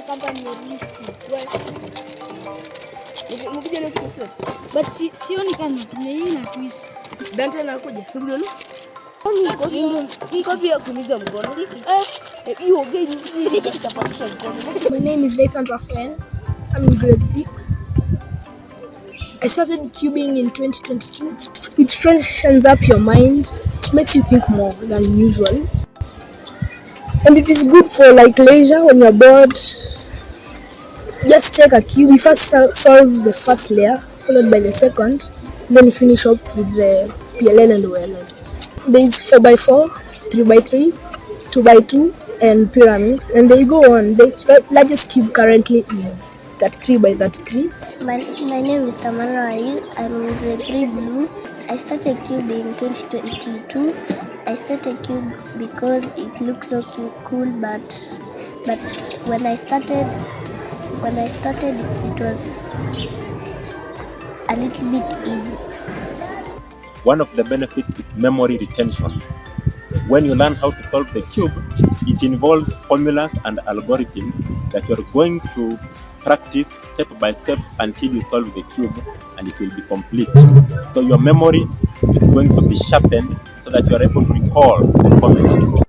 company realistic. Mkija na success. But sioni kama tumeina twist. Dante anakuja. Tuliona? My name is Nathan Raphael. I'm in grade 6. I started cubing in 2022. It freshens up your mind. It makes you think more than usual. And it is good for like leisure when you're bored. Just take a cube. You first solve the first layer, followed by the second. Then you finish up with the PLN and OLN. There is 4x4, 3x3, 2x2, and pyramids, and they go on. The largest cube currently is 33x33. My name is Tamara Ayu. I'm in grade 3 blue. I started cubing in 2022. I started cube because it looks so cool, but when I started it was a little bit easy. One of the benefits is memory retention. When you learn how to solve the cube, it involves formulas and algorithms that you're going to practice step by step until you solve the cube and it will be complete. So your memory is going to be sharpened so that you're able to recall the formulas.